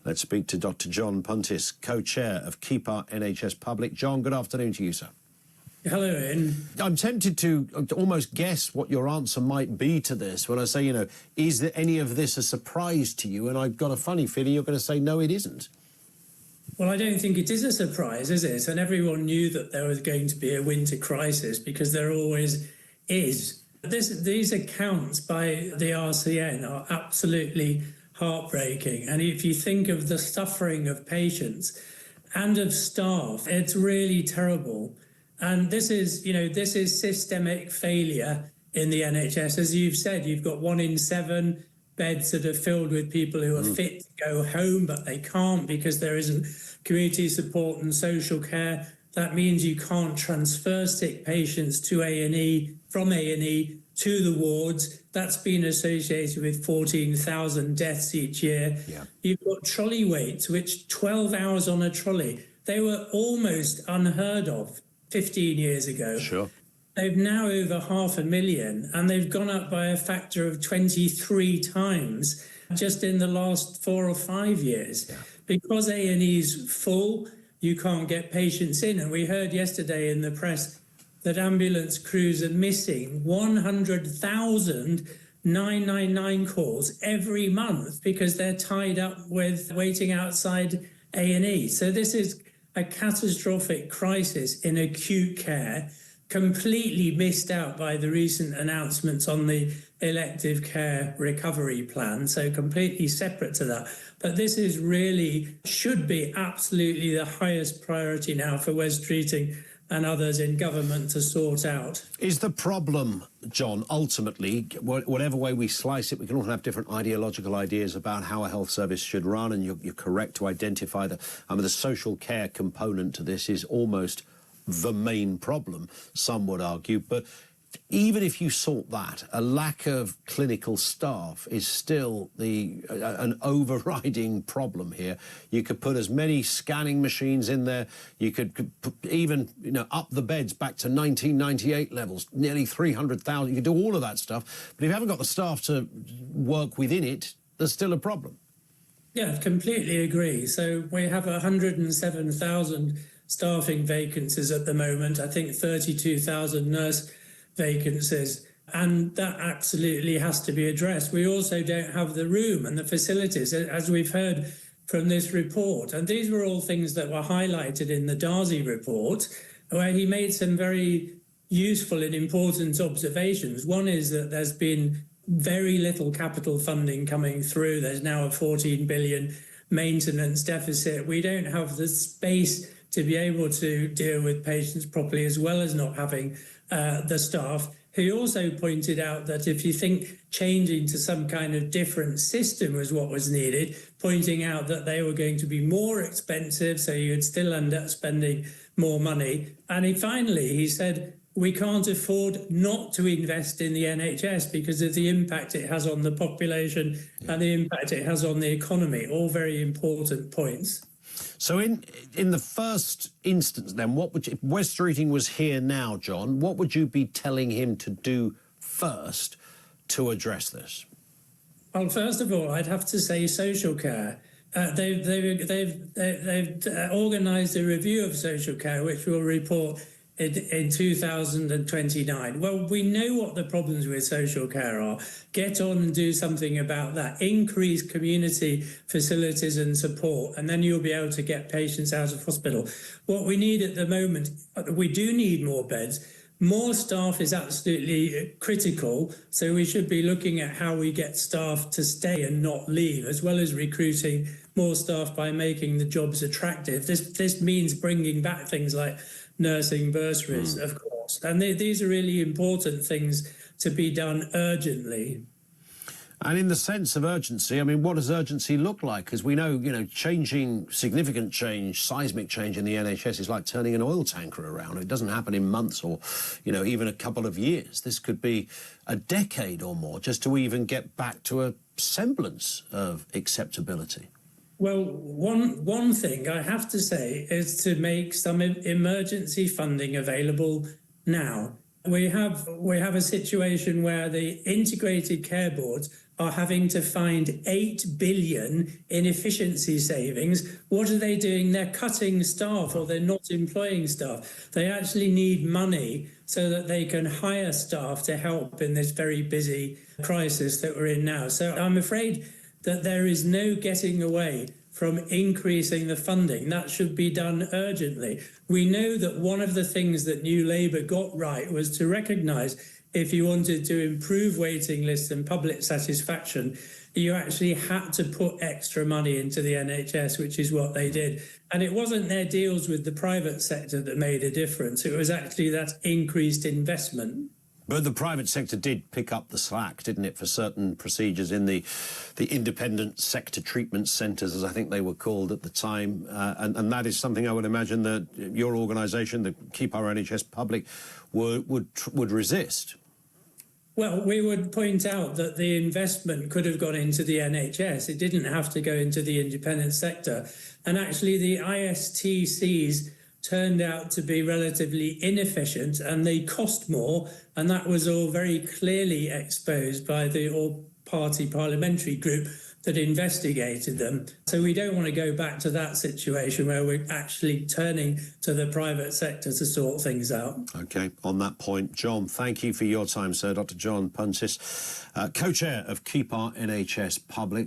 Let's speak to Dr John Puntis, Co-Chair of Keep Our NHS Public. John, good afternoon to you, sir. Hello, Ian. I'm tempted to almost guess what your answer might be to this when I say, is there any of this a surprise to you? And I've got a funny feeling you're going to say, no, it isn't. Well, I don't think it is a surprise, is it? And everyone knew that there was going to be a winter crisis because there always is. These accounts by the RCN are absolutely heartbreaking. And if you think of the suffering of patients and of staff, it's really terrible. And this is systemic failure in the NHS. As you've said, you've got 1 in 7 beds that are filled with people who are fit to go home, but they can't because there isn't community support and social care. That means you can't transfer sick patients to A&E, from A&E to the wards. That's been associated with 14,000 deaths each year. Yeah. You've got trolley waits, which 12 hours on a trolley, they were almost unheard of 15 years ago. Sure. They've now over 500,000, and they've gone up by a factor of 23 times just in the last 4 or 5 years. Yeah. Because A&E's full, you can't get patients in. And we heard yesterday in the press that ambulance crews are missing 100,000 999 calls every month because they're tied up with waiting outside A&E. So this is a catastrophic crisis in acute care, completely missed out by the recent announcements on the elective care recovery plan, so completely separate to that. But this is really, should be absolutely the highest priority now for Wes Streeting and others in government to sort out. Is the problem, John, ultimately, whatever way we slice it, we can all have different ideological ideas about how a health service should run, and you're correct to identify that the social care component to this is almost the main problem, some would argue. But even if you sort that, a lack of clinical staff is still an overriding problem here. You could put as many scanning machines in there. You could even up the beds back to 1998 levels, nearly 300,000. You could do all of that stuff. But if you haven't got the staff to work within it, there's still a problem. Yeah, completely agree. So we have 107,000 staffing vacancies at the moment. I think 32,000 nurse vacancies, and that absolutely has to be addressed. We also don't have the room and the facilities, as we've heard from this report. And these were all things that were highlighted in the Darzi report, where he made some very useful and important observations. One is that there's been very little capital funding coming through. There's now a 14 billion maintenance deficit. We don't have the space to be able to deal with patients properly, as well as not having the staff. He also pointed out that if you think changing to some kind of different system was what was needed, pointing out that they were going to be more expensive, so you'd still end up spending more money. And he said, we can't afford not to invest in the NHS because of the impact it has on the population and the impact it has on the economy, all very important points. So in the first instance, then, if Wes Streeting was here now, John, what would you be telling him to do first to address this? Well, first of all, I'd have to say social care. They've organised a review of social care, which will report in 2029. Well, we know what the problems with social care are. Get on and do something about that. Increase community facilities and support, and then you'll be able to get patients out of hospital. What we need at the moment, we do need more beds. More staff is absolutely critical, so we should be looking at how we get staff to stay and not leave, as well as recruiting more staff by making the jobs attractive. This means bringing back things like nursing bursaries, of course. And these are really important things to be done urgently. And in the sense of urgency, what does urgency look like? Because we know, significant change, seismic change in the NHS is like turning an oil tanker around. It doesn't happen in months or, even a couple of years. This could be a decade or more just to even get back to a semblance of acceptability. Well, one thing I have to say is to make some emergency funding available now. We have a situation where the integrated care boards are having to find 8 billion in efficiency savings. What are they doing? They're cutting staff, or they're not employing staff. They actually need money so that they can hire staff to help in this very busy crisis that we're in now. So I'm afraid that there is no getting away from increasing the funding. That should be done urgently. We know that one of the things that New Labour got right was to recognise, if you wanted to improve waiting lists and public satisfaction, you actually had to put extra money into the NHS, which is what they did. And it wasn't their deals with the private sector that made a difference. It was actually that increased investment. But the private sector did pick up the slack, didn't it, for certain procedures in the independent sector treatment centres, as I think they were called at the time. And that is something I would imagine that your organisation, the Keep Our NHS Public, would resist. Well, we would point out that the investment could have gone into the NHS. It didn't have to go into the independent sector. And actually, the ISTCs turned out to be relatively inefficient, and they cost more, and that was all very clearly exposed by the all-party parliamentary group that investigated them. So we don't want to go back to that situation where we're actually turning to the private sector to sort things out. OK, on that point, John, thank you for your time, sir. Dr John Puntis, co-chair of Keep Our NHS Public.